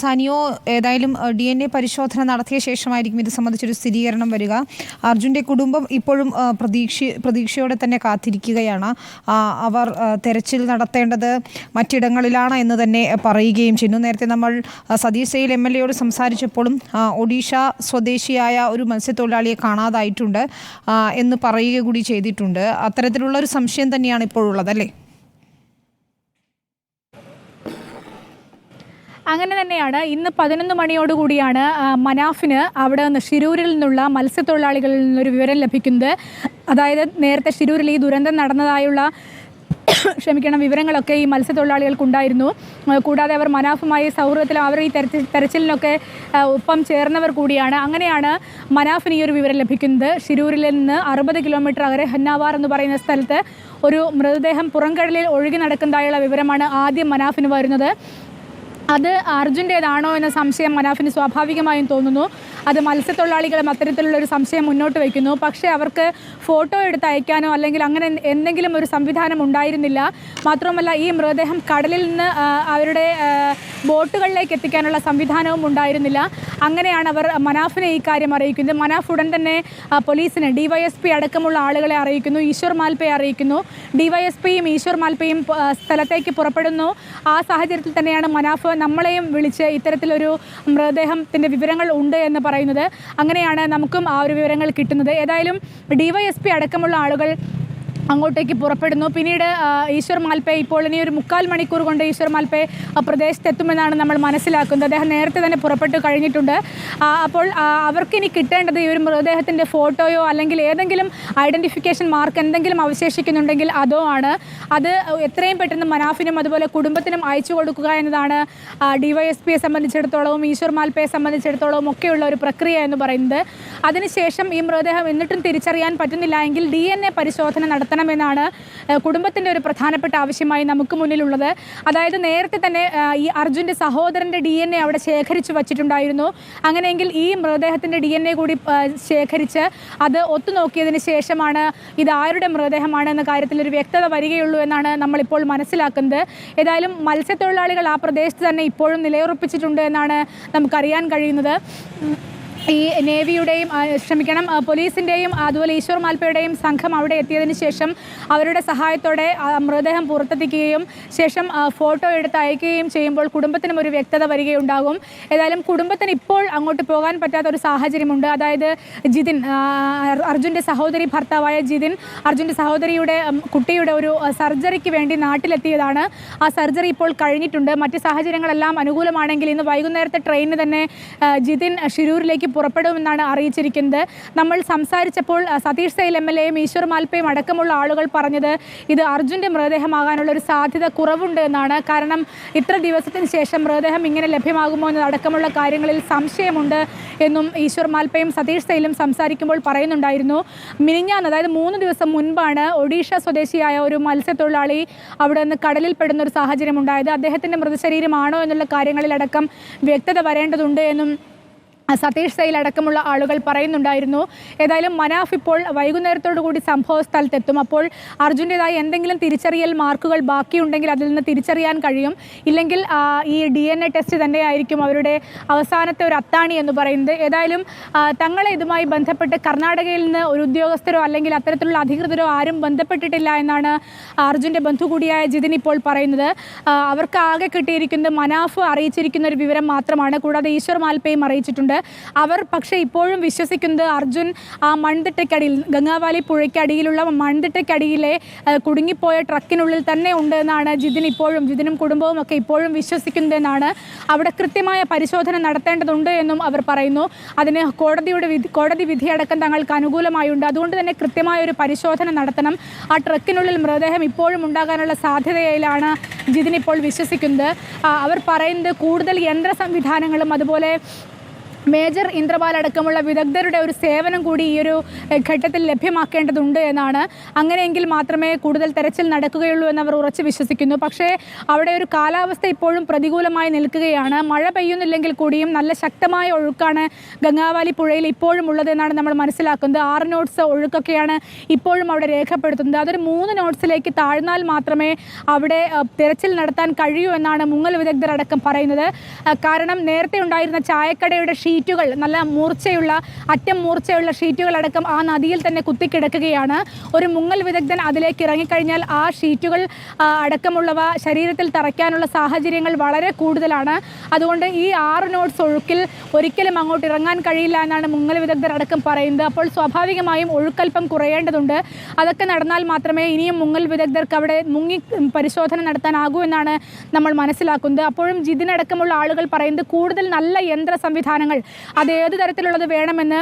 സാനിയോ, ഏതായാലും DNA പരിശോധന നടത്തിയ ശേഷമായിരിക്കും ഇത് സംബന്ധിച്ചൊരു സ്ഥിരീകരണം വരിക. അർജുൻ്റെ കുടുംബം ഇപ്പോഴും പ്രതീക്ഷയോടെ തന്നെ കാത്തിരിക്കുകയാണ്. അവർ തെരച്ചിൽ നടത്തേണ്ടത് മറ്റിടങ്ങളിലാണ് എന്ന് തന്നെ പറയുകയും ചെയ്യുന്നു. നേരത്തെ നമ്മൾ സതീഷ് സെയിൽ MLA യോട് സംസാരിച്ചപ്പോഴും ഒഡീഷ സ്വദേശിയായ ഒരു മത്സ്യത്തൊഴിലാളിയെ കാണാതായിട്ടുണ്ട് എന്ന് പറയുക കൂടി ചെയ്തിട്ടുണ്ട്. അത്തരത്തിലുള്ള ഒരു സംശയം തന്നെയാണ് ഇപ്പോഴുള്ളത്, അല്ലേ? അങ്ങനെ തന്നെയാണ്. ഇന്ന് 11 മണിയോടുകൂടിയാണ് മനാഫിന് അവിടെ നിന്ന് ഷിരൂരിൽ നിന്നുള്ള മത്സ്യത്തൊഴിലാളികളിൽ നിന്നൊരു വിവരം ലഭിക്കുന്നത്. അതായത് നേരത്തെ ഷിരൂരിൽ ഈ ദുരന്തം നടന്നതായുള്ള വിവരങ്ങളൊക്കെ ഈ മത്സ്യത്തൊഴിലാളികൾക്കുണ്ടായിരുന്നു. കൂടാതെ അവർ മനാഫുമായി സൗഹൃദത്തിൽ അവർ ഈ തെരച്ചിലിനൊക്കെ ഒപ്പം ചേർന്നവർ കൂടിയാണ്. അങ്ങനെയാണ് മനാഫിന് ഈ ഒരു വിവരം ലഭിക്കുന്നത്. ഷിരൂരിൽ നിന്ന് 60 കിലോമീറ്റർ അകലെ ഹന്നാവാർ എന്ന് പറയുന്ന സ്ഥലത്ത് ഒരു മൃതദേഹം പുറംകടലിൽ ഒഴുകി നടക്കുന്നതായുള്ള വിവരമാണ് ആദ്യം മനാഫിന് വരുന്നത്. അത് അർജുൻ്റേതാണോ എന്ന സംശയം മനാഫിന് സ്വാഭാവികമായും തോന്നുന്നു. അത് മത്സ്യത്തൊഴിലാളികളും അത്തരത്തിലുള്ളൊരു സംശയം മുന്നോട്ട് വയ്ക്കുന്നു. പക്ഷേ അവർക്ക് ഫോട്ടോ എടുത്ത് അയക്കാനോ അല്ലെങ്കിൽ അങ്ങനെ എന്തെങ്കിലും ഒരു സംവിധാനം ഉണ്ടായിരുന്നില്ല. മാത്രമല്ല ഈ മൃതദേഹം കടലിൽ നിന്ന് അവരുടെ ബോട്ടുകളിലേക്ക് എത്തിക്കാനുള്ള സംവിധാനവും ഉണ്ടായിരുന്നില്ല. അങ്ങനെയാണ് അവർ മനാഫിനെ ഈ കാര്യം അറിയിക്കുന്നത്. മനാഫ് ഉടൻ തന്നെ പോലീസിനെ DYSP അടക്കമുള്ള ആളുകളെ അറിയിക്കുന്നു, ഈശ്വർ മാൽപ്പയെ അറിയിക്കുന്നു. DYSPയും ഈശ്വർ മാൽപ്പയും സ്ഥലത്തേക്ക് പുറപ്പെടുന്നു. ആ സാഹചര്യത്തിൽ തന്നെയാണ് മനാഫ് നമ്മളെയും വിളിച്ച് ഇത്തരത്തിലൊരു മൃതദേഹത്തിൻ്റെ വിവരങ്ങൾ ഉണ്ട് എന്ന് പറയുന്നത്. അങ്ങനെയാണ് നമുക്കും ആ ഒരു വിവരങ്ങൾ കിട്ടുന്നത്. ഏതായാലും DYSP അടക്കമുള്ള ആളുകൾ അങ്ങോട്ടേക്ക് പുറപ്പെടുന്നു. പിന്നീട് ഈശ്വർ മാൽപ്പെ ഇപ്പോൾ ഇനി ഒരു 3/4 മണിക്കൂർ കൊണ്ട് ഈശ്വർ മാൽപ്പെ പ്രദേശത്തെത്തുമെന്നാണ് നമ്മൾ മനസ്സിലാക്കുന്നത്. അദ്ദേഹം നേരത്തെ തന്നെ പുറപ്പെട്ടു കഴിഞ്ഞിട്ടുണ്ട്. അപ്പോൾ അവർക്കിനി കിട്ടേണ്ടത് ഈ ഒരു മൃതദേഹത്തിൻ്റെ ഫോട്ടോയോ അല്ലെങ്കിൽ ഏതെങ്കിലും ഐഡൻറ്റിഫിക്കേഷൻ മാർക്ക് എന്തെങ്കിലും അവശേഷിക്കുന്നുണ്ടെങ്കിൽ അതോ ആണ്. അത് എത്രയും പെട്ടെന്ന് മനാഫിനും അതുപോലെ കുടുംബത്തിനും അയച്ചു കൊടുക്കുക എന്നതാണ് DYSPയെ സംബന്ധിച്ചിടത്തോളവും ഈശ്വർ മാൽപ്പയെ സംബന്ധിച്ചിടത്തോളവും ഒക്കെയുള്ള ഒരു പ്രക്രിയ എന്ന് പറയുന്നത്. അതിനുശേഷം ഈ മൃതദേഹം എന്നിട്ടും തിരിച്ചറിയാൻ പറ്റുന്നില്ല എങ്കിൽ DNA പരിശോധന നടത്തണമെന്നാണ് കുടുംബത്തിൻ്റെ ഒരു പ്രധാനപ്പെട്ട ആവശ്യമായി നമുക്ക് മുന്നിലുള്ളത്. അതായത് നേരത്തെ തന്നെ ഈ അർജുൻ്റെ സഹോദരൻ്റെ DNA അവിടെ ശേഖരിച്ചു വച്ചിട്ടുണ്ടായിരുന്നു. അങ്ങനെയെങ്കിൽ ഈ മൃതദേഹത്തിൻ്റെ DNA കൂടി ശേഖരിച്ച് അത് ഒത്തുനോക്കിയതിന് ശേഷമാണ് ഇത് ആരുടെ മൃതദേഹമാണ് എന്ന കാര്യത്തിൽ ഒരു വ്യക്തത വരികയുള്ളൂ എന്നാണ് നമ്മളിപ്പോൾ മനസ്സിലാക്കുന്നത്. ഏതായാലും മത്സ്യത്തൊഴിലാളികൾ ആ പ്രദേശത്ത് തന്നെ ഇപ്പോഴും നിലയുറപ്പിച്ചിട്ടുണ്ട് എന്നാണ് നമുക്കറിയാൻ കഴിയുന്നത്. ഈ നേവിയുടെയും പോലീസിൻ്റെയും അതുപോലെ ഈശ്വർ മാൽപ്പയുടെയും സംഘം അവിടെ എത്തിയതിന് ശേഷം അവരുടെ സഹായത്തോടെ മൃതദേഹം പുറത്തെത്തിക്കുകയും ശേഷം ഫോട്ടോ എടുത്ത് അയക്കുകയും ചെയ്യുമ്പോൾ കുടുംബത്തിനും ഒരു വ്യക്തത വരികയുണ്ടാകും. ഏതായാലും കുടുംബത്തിന് ഇപ്പോൾ അങ്ങോട്ട് പോകാൻ പറ്റാത്തൊരു സാഹചര്യമുണ്ട്. അതായത് ജിതിൻ, അർജുൻ്റെ സഹോദരി ഭർത്താവായ ജിതിൻ, അർജുൻ്റെ സഹോദരിയുടെ കുട്ടിയുടെ ഒരു സർജറിക്ക് വേണ്ടി നാട്ടിലെത്തിയതാണ്. ആ സർജറി ഇപ്പോൾ കഴിഞ്ഞിട്ടുണ്ട്. മറ്റ് സാഹചര്യങ്ങളെല്ലാം അനുകൂലമാണെങ്കിൽ ഇന്ന് വൈകുന്നേരത്തെ ട്രെയിനിന് തന്നെ ജിതിൻ ഷിരൂരിലേക്ക് പുറപ്പെടുമെന്നാണ് അറിയിച്ചിരിക്കുന്നത്. നമ്മൾ സംസാരിച്ചപ്പോൾ സതീഷ് സെയിൽ MLAയും ഈശ്വർ മാൽപ്പയും അടക്കമുള്ള ആളുകൾ പറഞ്ഞത് ഇത് അർജുൻ്റെ മൃതദേഹമാകാനുള്ള ഒരു സാധ്യത കുറവുണ്ട് എന്നാണ്. കാരണം ഇത്ര ദിവസത്തിന് ശേഷം മൃതദേഹം ഇങ്ങനെ ലഭ്യമാകുമോ എന്നതടക്കമുള്ള കാര്യങ്ങളിൽ സംശയമുണ്ട് എന്നും ഈശ്വർ മാൽപ്പയും സതീഷ് സെയിലും സംസാരിക്കുമ്പോൾ പറയുന്നുണ്ടായിരുന്നു. മിനിഞ്ഞാന്ന്, അതായത് 3 ദിവസം മുൻപാണ് ഒഡീഷ സ്വദേശിയായ ഒരു മത്സ്യത്തൊഴിലാളി അവിടെ നിന്ന് കടലിൽ പെടുന്ന ഒരു സാഹചര്യം ഉണ്ടായത്. അദ്ദേഹത്തിൻ്റെ മൃതശരീരമാണോ എന്നുള്ള കാര്യങ്ങളിലടക്കം വ്യക്തത വരേണ്ടതുണ്ട് എന്നും സതീഷ് സെയിൽ അടക്കമുള്ള ആളുകൾ പറയുന്നുണ്ടായിരുന്നു. ഏതായാലും മനാഫ് ഇപ്പോൾ വൈകുന്നേരത്തോടു കൂടി സംഭവ സ്ഥലത്തെത്തും. അപ്പോൾ അർജുൻ്റേതായ എന്തെങ്കിലും തിരിച്ചറിയൽ മാർക്കുകൾ ബാക്കിയുണ്ടെങ്കിൽ അതിൽ നിന്ന് തിരിച്ചറിയാൻ കഴിയും. ഇല്ലെങ്കിൽ ഈ DNA ടെസ്റ്റ് തന്നെയായിരിക്കും അവരുടെ അവസാനത്തെ ഒരു അത്താണി എന്ന് പറയുന്നത്. ഏതായാലും തങ്ങളെ ഇതുമായി ബന്ധപ്പെട്ട് കർണാടകയിൽ നിന്ന് ഒരു ഉദ്യോഗസ്ഥരോ അല്ലെങ്കിൽ അത്തരത്തിലുള്ള അധികൃതരോ ആരും ബന്ധപ്പെട്ടിട്ടില്ല എന്നാണ് അർജുൻ്റെ ബന്ധു കൂടിയായ ജിതിൻ ഇപ്പോൾ പറയുന്നത്. അവർക്ക് ആകെ കിട്ടിയിരിക്കുന്നത് മനാഫ് അറിയിച്ചിരിക്കുന്ന ഒരു വിവരം മാത്രമാണ്. കൂടാതെ ഈശ്വർ മാൽപ്പയും അറിയിച്ചിട്ടുണ്ട്. അവർ പക്ഷേ ഇപ്പോഴും വിശ്വസിക്കുന്നത് അർജുൻ ആ മൺതിട്ടയ്ക്കടിയിൽ, ഗംഗാവാലി പുഴയ്ക്കടിയിലുള്ള മൺതിട്ടയ്ക്കടിയിലെ കുടുങ്ങിപ്പോയ ട്രക്കിനുള്ളിൽ തന്നെ ഉണ്ട് എന്നാണ് ജിതിനും കുടുംബവും ഒക്കെ ഇപ്പോഴും വിശ്വസിക്കുന്നതെന്നാണ്. അവിടെ കൃത്യമായ പരിശോധന നടത്തേണ്ടതുണ്ട് എന്നും അവർ പറയുന്നു. അതിന് കോടതി വിധിയടക്കം തങ്ങൾക്ക് അനുകൂലമായുണ്ട്. അതുകൊണ്ട് തന്നെ കൃത്യമായ ഒരു പരിശോധന നടത്തണം. ആ ട്രക്കിനുള്ളിൽ മൃതദേഹം ഇപ്പോഴും ഉണ്ടാകാനുള്ള സാധ്യതയിലാണ് ജിതിൻ ഇപ്പോൾ വിശ്വസിക്കുന്നത്. അവർ പറയുന്നത് കൂടുതൽ യന്ത്ര സംവിധാനങ്ങളും അതുപോലെ മേജർ ഇന്ദ്രപാൽ അടക്കമുള്ള വിദഗ്ധരുടെ ഒരു സേവനം കൂടി ഈ ഒരു ഘട്ടത്തിൽ ലഭ്യമാക്കേണ്ടതുണ്ട് എന്നാണ്. അങ്ങനെയെങ്കിൽ മാത്രമേ കൂടുതൽ തെരച്ചിൽ നടക്കുകയുള്ളൂ എന്നവർ ഉറച്ചു വിശ്വസിക്കുന്നു. പക്ഷേ അവിടെ ഒരു കാലാവസ്ഥ ഇപ്പോഴും പ്രതികൂലമായി നിൽക്കുകയാണ്. മഴ പെയ്യുന്നില്ലെങ്കിൽ കൂടിയും നല്ല ശക്തമായ ഒഴുക്കാണ് ഗംഗാവാലി പുഴയിൽ ഇപ്പോഴും ഉള്ളതെന്നാണ് നമ്മൾ മനസ്സിലാക്കുന്നത്. 6 നോട്ട്സ് ഒഴുക്കൊക്കെയാണ് ഇപ്പോഴും അവിടെ രേഖപ്പെടുത്തുന്നത്. അതൊരു 3 നോട്ട്സിലേക്ക് താഴ്ന്നാൽ മാത്രമേ അവിടെ തെരച്ചിൽ നടത്താൻ കഴിയൂ എന്നാണ് മുങ്ങൽ വിദഗ്ധർ അടക്കം പറയുന്നത്. കാരണം നേരത്തെ ഉണ്ടായിരുന്ന ചായക്കടയുടെ ഷീറ്റുകൾ, നല്ല അറ്റം മൂർച്ചയുള്ള ഷീറ്റുകളടക്കം ആ നദിയിൽ തന്നെ കുത്തിക്കിടക്കുകയാണ്. ഒരു മുങ്ങൽ വിദഗ്ധൻ അതിലേക്ക് ഇറങ്ങിക്കഴിഞ്ഞാൽ ആ ഷീറ്റുകൾ അടക്കമുള്ളവ ശരീരത്തിൽ തറയ്ക്കാനുള്ള സാഹചര്യങ്ങൾ വളരെ കൂടുതലാണ്. അതുകൊണ്ട് ഈ 6 നോട്ട്സ് ഒഴുക്കിൽ ഒരിക്കലും അങ്ങോട്ട് ഇറങ്ങാൻ കഴിയില്ല എന്നാണ് മുങ്ങൽ വിദഗ്ധർ അടക്കം പറയുന്നത്. അപ്പോൾ സ്വാഭാവികമായും ഒഴുക്കൽപ്പം കുറയേണ്ടതുണ്ട്. അതൊക്കെ നടന്നാൽ മാത്രമേ ഇനിയും മുങ്ങൽ വിദഗ്ധർക്ക് അവിടെ മുങ്ങി പരിശോധന നടത്താനാകൂ എന്നാണ് നമ്മൾ മനസ്സിലാക്കുന്നത്. അപ്പോഴും ജിതിനടക്കമുള്ള ആളുകൾ പറയുന്നത് കൂടുതൽ നല്ല യന്ത്ര സംവിധാനങ്ങൾ, അത് ഏത് തരത്തിലുള്ളത് വേണമെന്ന്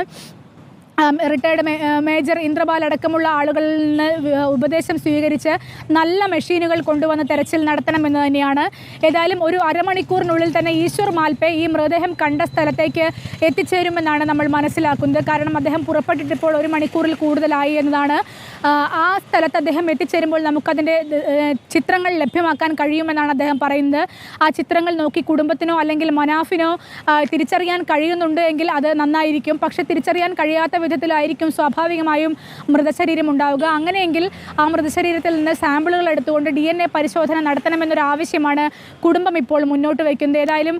റിട്ടയർഡ് മേജർ ഇന്ദ്രപാൽ അടക്കമുള്ള ആളുകളിൽ നിന്ന് ഉപദേശം സ്വീകരിച്ച് നല്ല മെഷീനുകൾ കൊണ്ടുവന്ന് തെരച്ചിൽ നടത്തണമെന്ന് തന്നെയാണ്. ഏതായാലും ഒരു അരമണിക്കൂറിനുള്ളിൽ തന്നെ ഈശ്വർ മാൽപേ ഈ മൃതദേഹം കണ്ട സ്ഥലത്തേക്ക് എത്തിച്ചേരുമെന്നാണ് നമ്മൾ മനസ്സിലാക്കുന്നത്. കാരണം അദ്ദേഹം പുറപ്പെട്ടിട്ടിപ്പോൾ 1 മണിക്കൂറിൽ കൂടുതലായി എന്നതാണ്. ആ സ്ഥലത്ത് അദ്ദേഹം എത്തിച്ചേരുമ്പോൾ നമുക്കതിൻ്റെ ചിത്രങ്ങൾ ലഭ്യമാക്കാൻ കഴിയുമെന്നാണ് അദ്ദേഹം പറയുന്നത്. ആ ചിത്രങ്ങൾ നോക്കി കുടുംബത്തിനോ അല്ലെങ്കിൽ മനാഫിനോ തിരിച്ചറിയാൻ കഴിയുന്നുണ്ട് എങ്കിൽ അത് നന്നായിരിക്കും. പക്ഷേ തിരിച്ചറിയാൻ കഴിയാത്ത വിധത്തിലായിരിക്കും സ്വാഭാവികമായും മൃതശരീരം ഉണ്ടാവുക. അങ്ങനെയെങ്കിൽ ആ മൃതശരീരത്തിൽ നിന്ന് സാമ്പിളുകൾ എടുത്തുകൊണ്ട് DNA പരിശോധന നടത്തണമെന്നൊരു ആവശ്യമാണ് കുടുംബം ഇപ്പോൾ മുന്നോട്ട് വയ്ക്കുന്നത്. ഏതായാലും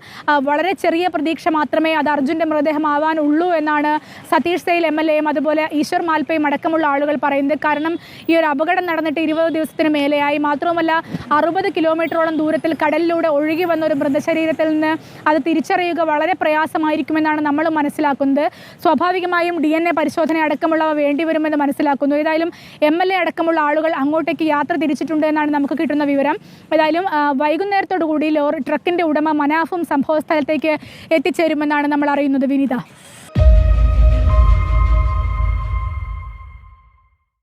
വളരെ ചെറിയ പ്രതീക്ഷ മാത്രമേ അത് അർജുൻ്റെ മൃതദേഹമാവാനുള്ളൂ എന്നാണ് സതീഷ് സെയിൽ MLAയും അതുപോലെ ഈശ്വർ മാൽപേയും അടക്കമുള്ള ആളുകൾ പറയുന്നത്. കാരണം ഈ ഒരു അപകടം നടന്നിട്ട് 20 ദിവസത്തിന് മേലെയായി. മാത്രവുമല്ല 60 കിലോമീറ്ററോളം ദൂരത്തിൽ കടലിലൂടെ ഒഴുകി വന്ന ഒരു മൃതശരീരത്തിൽ നിന്ന് അത് തിരിച്ചറിയുക വളരെ പ്രയാസമായിരിക്കുമെന്നാണ് നമ്മൾ മനസ്സിലാക്കുന്നത്. സ്വാഭാവികമായും DNA പരിശോധന അടക്കമുള്ളവ വേണ്ടിവരുമെന്ന് മനസ്സിലാക്കുന്നു. ഏതായാലും MLA അടക്കമുള്ള ആളുകൾ അങ്ങോട്ടേക്ക് യാത്ര തിരിച്ചിട്ടുണ്ട് എന്നാണ് നമുക്ക് കിട്ടുന്ന വിവരം. ഏതായാലും വൈകുന്നേരത്തോടു കൂടി ട്രക്കിൻ്റെ ഉടമ മനാഫും സംഭവ സ്ഥലത്തേക്ക് എത്തിച്ചേരുമെന്നാണ് നമ്മൾ അറിയുന്നത്. വിനീത.